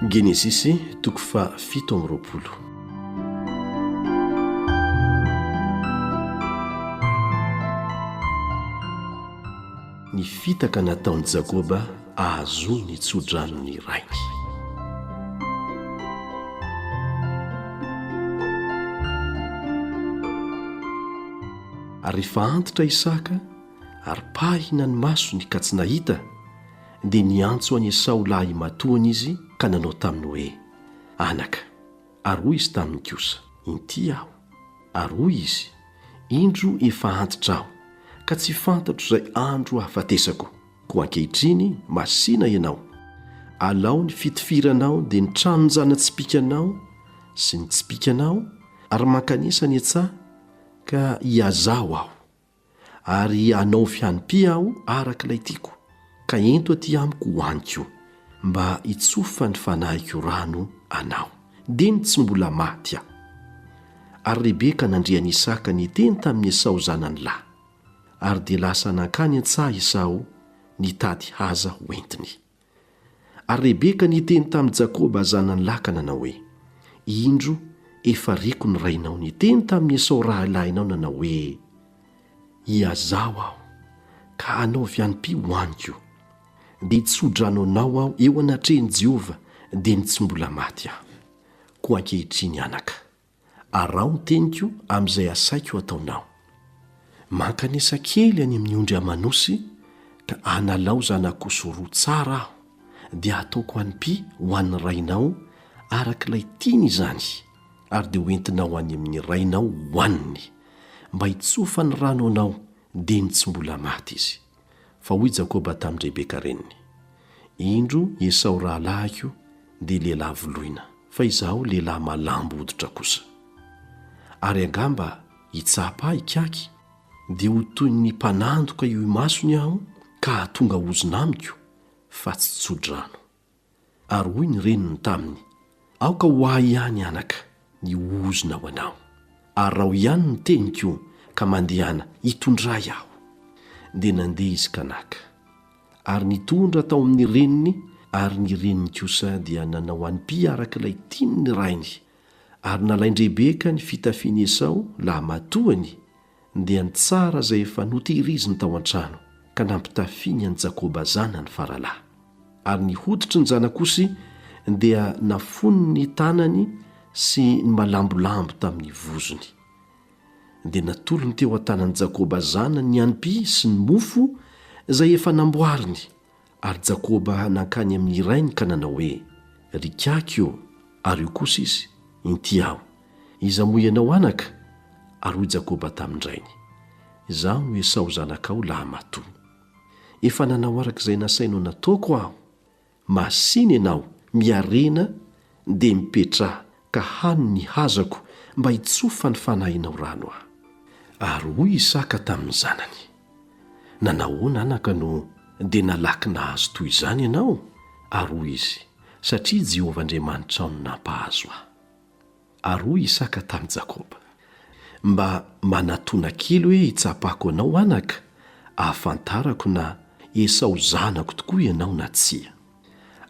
Genesisy toko fa 7. Ny fitaka nataon'i Jakoba hahazoany tso-dranon'ny rainy. Ary rehefa antitra Isaka ary pahina ny masony ka tsy nahita, dia niantso an'i Esao lahimatoany izy ka nanao taminy hoe Anaka. Ary hoy izy taminy kosa, Inty aho. Ary hoy izy, Indro efa antitra aho, ka tsy fantatro izay andro hahafatesako. Koa ankehitriny masina ianao. Alao ny fitifiranao dia ny tranon-jana-tsipìkanao sy ny tsipìkanao, ary mankanisa ny an-tsaha ka hiazao aho. Ary hanao hanim-py aho arak'ilay tiako, ka ento aty amiko hoaniko, mba hitsofan'ny fanahiko rano anao, dia ny tsy mbola maty aho. Ary Rebeka nandrian'i Isaka niteny tamin'ny Esao zanany lahy. Ary dia lasa nankany an-tsaha Esao nitady haza ho entiny. Ary Rebeka niteny tamin'i Jakoba zanany lahy ka nanao hoe Indro efa riko ny rainao niteny tamin'ny Esao rahalahinao nanao hoe hiazao aho ka hanao hanim-py hoaniko, dia tso-dranonao aho eo anatrehan'i Jehova, dia ny tsy mbola maty aho. Koa ankehitriny Anaka, arao ny teniko amin'izay asaiko ataonao. Mankanesa kely any amin'ny ondry amanosy ka analao zanak'osy roa tsara aho, dia ataoko hanim-py ho an'ny rainao arak'ilay tiany izany, ary dia hoentinao any amin'ny rainao hoaniny, mba hitsofan'ny rano anao, dia ny tsy mbola maty izy. Fa hoy Jakoba tamin'i Rebeka reniny, Indro Esao rahalahiko dia lehilahy voloina, fa izaho lehilahy malambo hoditra kosa. Ary angamba hitsaha hikaky, dia ho toy ny mpanandoka io masony aho, ka tonga ozona amiko fa tsy tso-drano. Ary hoy ny reniny taminy, aoka ho ahy ihany Anaka ny ozona ho anao, ary raha ihany ny teniko ka mandehana hitondray aho. Dia nandeha izy ka naka, ary nitondra tao amin'ny reniny, ary ny reniny kosa dia nanao hanim-py arak'ilay tiany ny rainy. Ary nalain'i Rebeka ny fitafian'i Esao lahimatoany, dia an-tsaha izay efa notehiriziny tao an-trano, ka nampitafiany an'i Jakoba zanany faralahy. Ary ny hoditry ny zanakosy dia nafony ny tanany sy ny malambolambo tamin'ny vozony. Dia natolony teo an-tanan'i Jakoba zanany ny hanim-py sy ny mofo izay efa namboariny. Ary Jakoba nankany amin'ny rainy ka nanao hoe rikaky io, ary io kosa izy Inty aho. Iza moa ianao Anaka? Ary hoy Jakoba tamin'indrainy, izaho no Esao zanakao lahimatoany. Efa nanao arak'izay nasainao nataoko aho. Masiny ianao miarena dia mipetraha, ka hany ny hazako mba hitsofan'ny fanahinao rano aho. Ary hoy Isaka tamin'ny zanany, nanahoana Anaka no dia nalaky nahazo toy izany ianao? Ary hoy izy, satria Jehova Andriamanitra no nampahazo aho. Ary hoy Isaka tamin'i Jakoba, mba manatona kely hoe hitsapako anao Anaka, ahafantarako na Esao zanako tokoa ianao na tsia.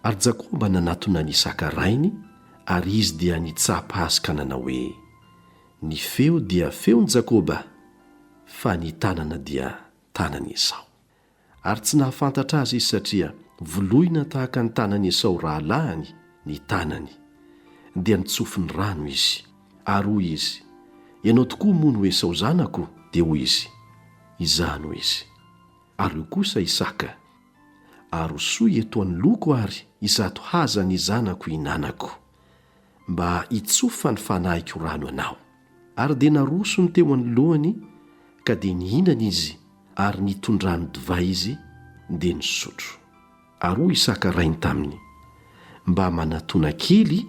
Ary Jakoba nanatona ny Isaka rainy, ary izy dia nitsapa azy ka nanao hoe ny feo dia feon'i Jakoba, fa ny tanana dia tanan'i Esao. Ary tsy nahafantatra azy izy satria voloina tahaka ny tanan'i Esao rahalahiny ny tanany, dia nitsofin'ny rano izy. Ary hoy izy, ianao tokoa moa no Esao zanako? Dia hoy izy, izany hoy izy. Ary io kosa Isaka, ary soy eto ny loko ary izato haza ny zanako hinanako, mba hitsofan'ny fanahiko rano anao. Ary dia narosony teo anoloany, ka dia nihinana izy, ary nitondrany divay izy, dia nisotro. Ary hoy Isaka rainy taminy, mba manatona kely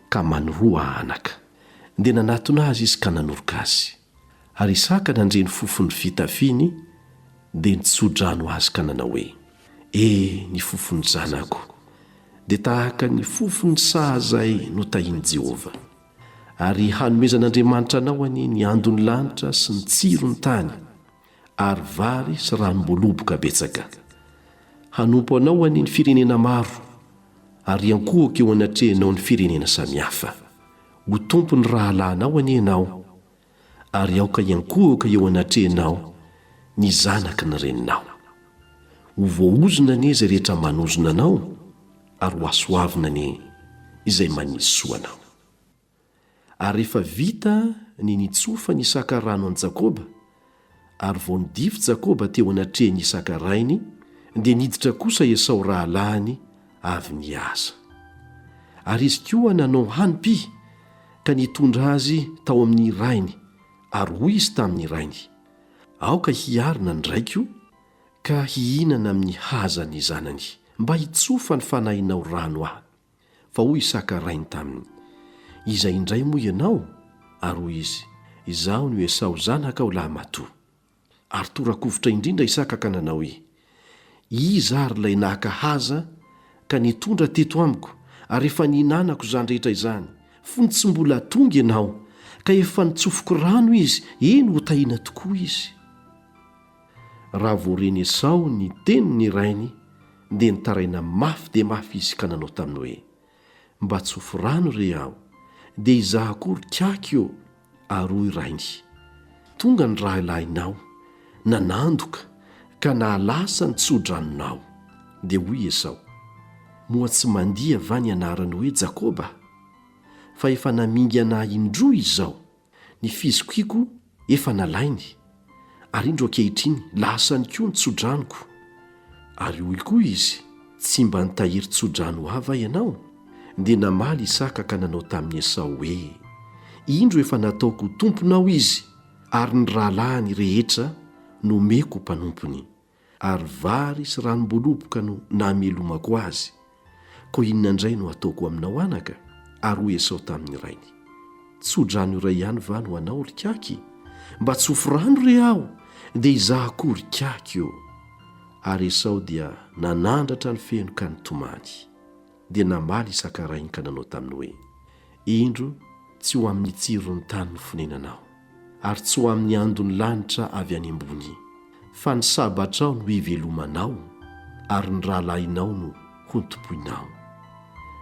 ka manoroa Anaka. Dia nanatona azy izy ka nanoroka azy. Ary Isaka nandre ny fofony fitafiany, dia nitso-drano azy ka nanao hoe ny fofony zanako dia tahaka ny fofony saha izay notahiany Jehova. Ary hanomezan'Andriamanitra anao any ny andon'ny lanitra sy ny tsirony tany, ary vary sy ranom-boaloboka betsaka. Hanompo anao any ny firenena maro, ary iankohako eo anatrehanao ny firenena samihafa ho tompo ny rahalahinao ani ianao ary aoka iankohaka eo anatrehanao ny zanaky ny reninao ho voaozona anie izay rehetra manozona anao ary ho asoavina anie izay manisy soanao. Ary rehefa vita ny nitsofany Isaka rano an Jakoba ary vao nidify Jakoba teo anatrehany Isaka rainy dia niditra kosa Esao rahalahiny avy niasa. Ary izy koa nanao hanim-py ka nitondra azy tao amin'ny rainy ary hoy izy tamin'ny rainy, aoka hiarina ny raiko ka hihinana amin'ny hahazoany zanany mba hitsofa ny fanahinao rano ahy. Fa hoy Isaka rainy taminy, izay indray moa ianao? Ary hoy izy, izaho no Esao zanaka ao lahimatoany. Ary torakovitra indrindra Isaka ka nanao hoe, iza ary ilay nahakahaza ka nitondra teto amiko ary efa nihinanako izany rehetra izany, fony tsy mbola tonga ianao ka efa nitsofoko rano izy, eny ho tahina tokoa izy. Raha voareny Esao ny tenin'ny rainy dia nitaraina mafy dia mafy izy ka nanao taminy hoe, mba tsofo rano re aho dia izaho akory kaky eo. Ary hoy rainy, tonga ny rahalahinao nanandoka ka nahalasa ny tso-dranonao. Dia hoy Esao, moa tsy mandia va ny anarany hoe Jakoba? Fa efa namingy anahy Indro izao, ny fizikoiko efa nalainy, ary indro ankehitriny lasany koa ny tso-dranoko. Ary hoy koa izy, tsy mba nitahiry tso-drano hava ianao? Dia namaly Isaka ka nanao tamin'ny Esao hoe, indro efa nataoko tomponao izy, ary ny rahalahiny rehetra nomeko mpanompony, ary vary sy ranom-bolopoka no namelomako azy. Ko inona indray no ataoko aminao anaka? Ary hoy Esao tamin'ny rainy, tso-drano iray ihany va no anao ry kaky? Mba tsofo rano re aho dia izaho akory kaky eo. Ary Esao dia nanandratra ny feno ka nitomany. Dia namaly Isaka rainy ka nanao taminy hoe, indro tsy ho amin'ny tsiron'ny tany no fonenanao, ary tsy ho amin'ny andon'ny lanitra avy any ambony, fa ny sabatrao no hivelomanao ary ny rahalahinao no hontompoinao.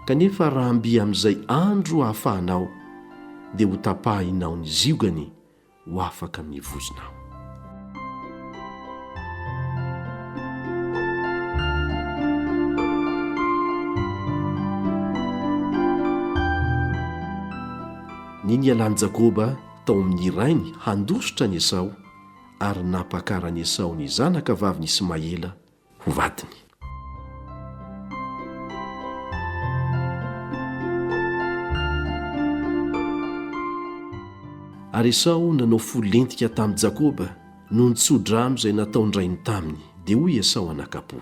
Kanefa raha mby amin'izay andro hahafahanao dia ho tapahinao ny ziogany ho afaka mivozonao. Ny nialany Jakoba tao amin'ny rainy handositra ny Esao ary nampakarany Esao ny zanaka vaviny Ismaela ho vadiny. Ary Esao nanao folentika tamin'i Jakoba noho ny tso-drano izay nataon-drainy taminy. Dia hoy Esao anakapo,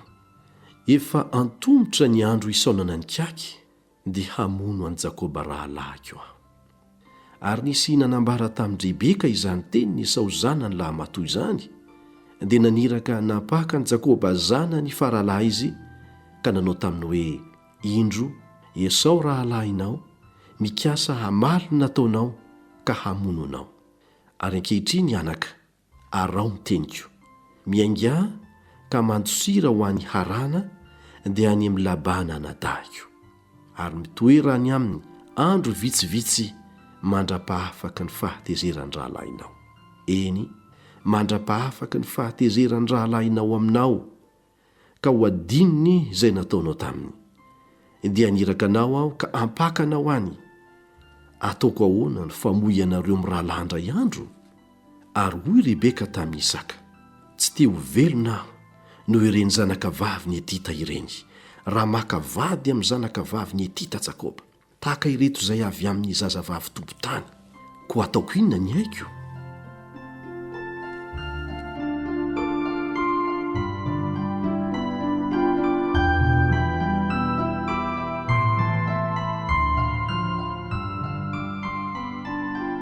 efa antomotra ny andro isaonana ny kaky dia hamono an Jakoba rahalahiko aho. Ary nisy nanambara tamin'i Rebeka izany teny ny Esao zanany lahimatoany izany, dia naniraka napaka ny Jakoba zanany faralahy izy ka nanao taminy hoe, indro Esao rahalahinao mikasa hamaly ny nataonao ka hamono anao. Ary ankehitriny Anaka, arao ny teniko, miainga ka mandosira ho an'ny harana dia any amin'ny labana nadahiko, ary mitoera any aminy andro vitsivitsy mandra-pahafaka ny fahatezeran'ny rahalahinao. Eny, mandra-pahafaka ny fahatezeran'ny rahalahinao aminao ka ho adinony izay nataonao taminy. Dia aniraka anao aho ka ampakanao any. Ataoko ahoana ny famoy anareo amin'ny rahalandray andro? Ary hoy Rebeka tamin'i Isaka, tsy te ho velona aho noho ireny zanakavavy ny etita ireny, raha maka vady amin'ny zanakavavy ny etita Jakoba, tahaka ireto izay avy amin'ny zazavavy tompotany, ko ataoko inona ny haiko?